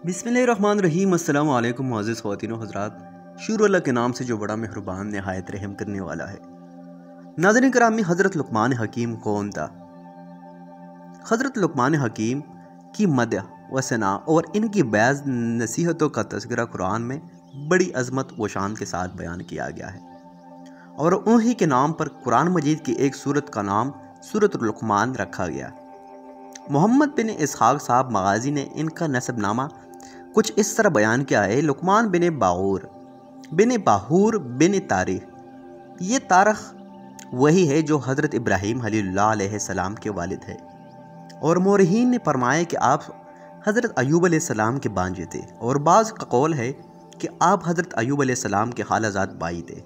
बिस्मिल्लाहिर्रहमानिर्रहीम। अस्सलाम वालेकुम मुअज़्ज़िज़ ख़वातीन व हज़रात। शुरू अल्लाह के नाम से जो बड़ा मेहरबान निहायत रहम करने वाला है। नाज़रीन करामी, हज़रत लुक़मान हकीम कौन था? हज़रत लुक़मान हकीम की मदह व सना और इनकी बैज़ नसीहतों का तज़किरा कुरान में बड़ी अज़मत व शान के साथ बयान किया गया है, और उन्हीं के नाम पर कुरान मजीद की एक सूरत का नाम सूरत लुक़मान रखा गया। मोहम्मद बिन इसहाक़ साहब मगाज़ी ने इनका नसबनामा कुछ इस तरह बयान किया है। लुक़मान बिन बाहूर बिन तारिख। ये तारख वही है जो हज़रत इब्राहीम खलीलुल्लाह अलैहिस्सलाम के वालिद है, और मोरहीन ने फरमाया कि आप हज़रत अय्यूब अलैहिस्सलाम के भांजे थे, और बाज़ का कौल है कि आप हज़रत अय्यूब अलैहिस्सलाम के खालाजाद भाई थे।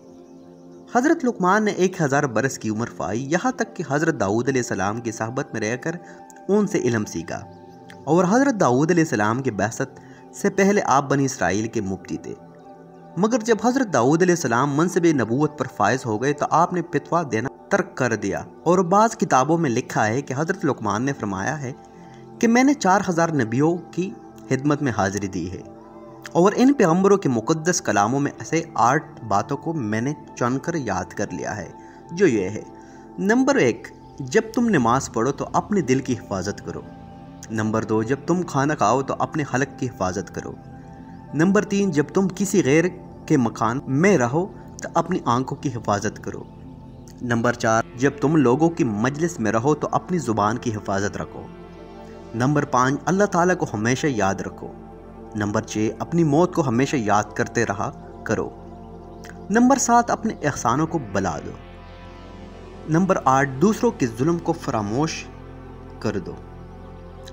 हज़रत लुक़मान ने 1000 बरस की उम्र पाई, यहाँ तक कि हज़रत दाऊद अलैहिस्सलाम की सहबत में रहकर उनसे इल्म सीखा, और हज़रत दाऊद अलैहिस्सलाम की बहसत से पहले आप बनी इसराइल के मुफ्ती थे। मगर जब हज़रत दाऊद अलैहिस्सलाम मनसब नबूवत पर फायज हो गए तो आपने फितवा देना तर्क कर दिया, और बाज़ किताबों में लिखा है कि हज़रत लुक़मान ने फरमाया है कि मैंने 4000 नबियों की खिदमत में हाज़िरी दी है, और इन पैगम्बरों के मुक़द्दस कलामों में ऐसे 8 बातों को मैंने चुनकर याद कर लिया है, जो ये है। नंबर 1, जब तुम नमाज़ पढ़ो तो अपने दिल की हिफाजत करो। नंबर 2, जब तुम खाना खाओ तो अपने हलक की हिफाजत करो। नंबर 3, जब तुम किसी गैर के मकान में रहो तो अपनी आंखों की हिफाजत करो। नंबर 4, जब तुम लोगों की मजलिस में रहो तो अपनी ज़ुबान की हिफाजत रखो। नंबर 5, अल्लाह ताला को हमेशा याद रखो। नंबर 6, अपनी मौत को हमेशा याद करते रहा करो। नंबर 7, अपने एहसानों को भुला दो। नंबर 8, दूसरों के जुल्म को फरामोश कर दो।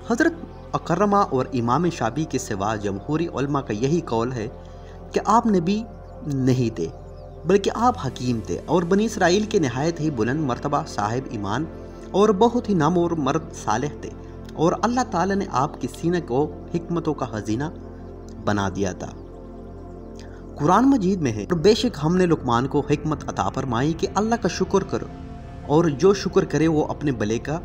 हज़रत अकरमा और इमाम शाफी के सिवा जमहूरी उलमा का यही कौल है कि आप नबी नहीं थे, बल्कि आप हकीम थे, और बनी इसराइल के नहायत ही बुलंद मर्तबा साहिब ईमान और बहुत ही नाम और मर्द सालेह थे, और अल्लाह ताला ने आपके सीने को हिकमतों का खजीना बना दिया था। कुरान मजीद में है, और बेशक हमने लुक़मान को हिकमत अता फरमाई कि अल्लाह का शुक्र करो, और जो शुक्र करे वो अपने भले का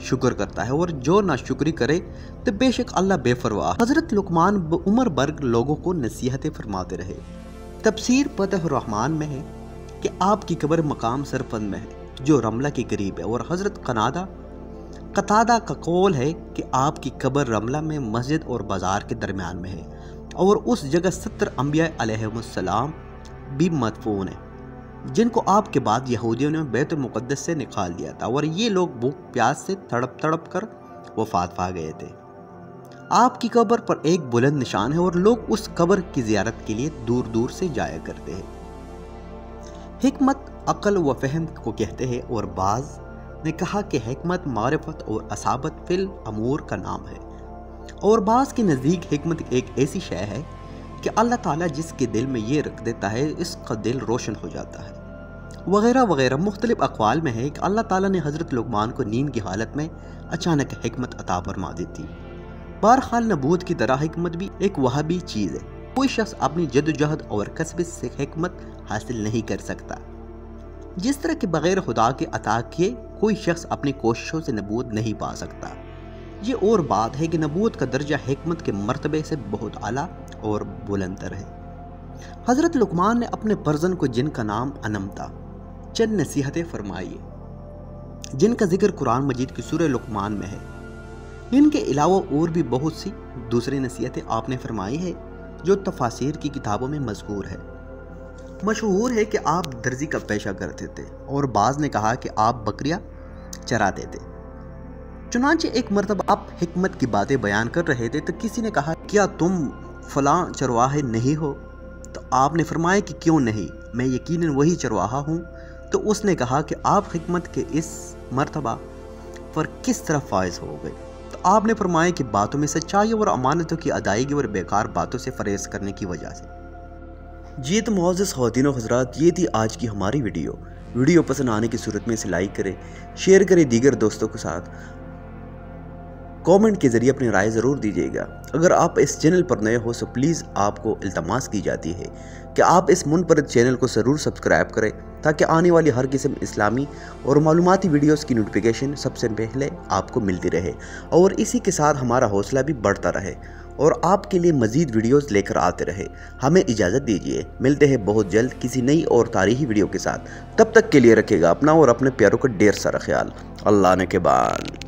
शुक्र करता है, और जो नाशुक्री करे तो बेशक अल्लाह बेफरवाह। हज़रत लुक़मान उम्र भर लोगों को नसीहतें फरमाते रहे। तफसीर फतह रहमान में है कि आपकी कब्र मकाम सरफंद में है जो रमला के करीब है, और हज़रत कतादा का कौल है कि आपकी कब्र रमला में मस्जिद और बाज़ार के दरमियान में है, और उस जगह 70 अंबिया अलैहिमुस्सलाम भी मदफून है, जिनको आपके बाद यहूदियों ने बैतुल मुक़द्दस से निकाल दिया था, और ये लोग भूख प्यास से तड़प कर वफ़ात पा गए थे। आपकी कब्र पर एक बुलंद निशान है, और लोग उस कब्र की ज़ियारत के लिए दूर दूर से जाया करते हैं। हिकमत अक़ल व फ़हम को कहते हैं, और बाज़ ने कहा कि हिकमत मारिफत और असाबत फिल अमूर का नाम है, और बाज़ के नज़दीक हिकमत एक ऐसी शय है कि अल्लाह ताला जिसके दिल में ये रख देता है इसका दिल रोशन हो जाता है, वगैरह वगैरह। मुख्तलिफ अक़वाल में है कि अल्लाह ताला ने हज़रत लुक़मान को नींद की हालत में अचानक हिकमत अता फरमा दी थी। बहरहाल नबूवत की तरह हिकमत भी एक वहाबी चीज़ है। कोई शख्स अपनी जद्दोजहद और कसब से हिकमत हासिल नहीं कर सकता, जिस तरह के बग़ैर खुदा के अता किए कोई शख्स अपनी कोशिशों से नबूवत नहीं पा सकता। ये और बात है कि नबूवत का दर्जा हिकमत के मर्तबे से बहुत आला और बुलंदतर है। हज़रत लुक़मान ने अपने परजन को, जिनका नाम अनम था, चंद नसीहतें फरमाई, जिनका जिक्र कुरान मजीद की सूरह लुक़मान में है। इनके अलावा और भी बहुत सी दूसरी नसीहतें आपने फरमाई है, जो तफासिर की किताबों में मज़कूर है। मशहूर है कि आप दर्जी का पेशा करते थे, और बाज़ ने कहा कि आप बकरियाँ चराते थे। चुनांचे एक मरतबा आप हिकमत की बातें बयान कर रहे थे तो किसी ने कहा, क्या तुम फलां चरवाहे नहीं हो? तो आपने फरमाया कि क्यों नहीं, मैं यकीनन वही चरवाहा हूँ। तो उसने कहा कि आप हिकमत के इस मरतबा पर किस तरह फायज हो गए? तो आपने फरमाया कि बातों में सच्चाई और अमानतों की अदायगी और बेकार बातों से फरेज करने की वजह से। जी तो मुअज़्ज़िज़ ख़वातीन व हज़रात, ये थी आज की हमारी वीडियो पसंद आने की सूरत में इसे लाइक करें, शेयर करें दीगर दोस्तों के साथ, कमेंट के ज़रिए अपनी राय ज़रूर दीजिएगा। अगर आप इस चैनल पर नए हो तो प्लीज़ आपको इल्तमास की जाती है कि आप इस मुनफरद चैनल को ज़रूर सब्सक्राइब करें, ताकि आने वाली हर किस्म इस्लामी और मालूमाती वीडियोस की नोटिफिकेशन सबसे पहले आपको मिलती रहे, और इसी के साथ हमारा हौसला भी बढ़ता रहे। اور آپ کے لیے مزید ویڈیوز لے کر آتے رہے۔ ہمیں اجازت دیجیے، ملتے ہیں بہت جلد کسی نئی اور تاریخی ویڈیو کے ساتھ۔ تب تک کے لیے رکھے گا اپنا اور اپنے پیاروں کا ڈھیر سارا خیال۔ اللہ نے کے بعد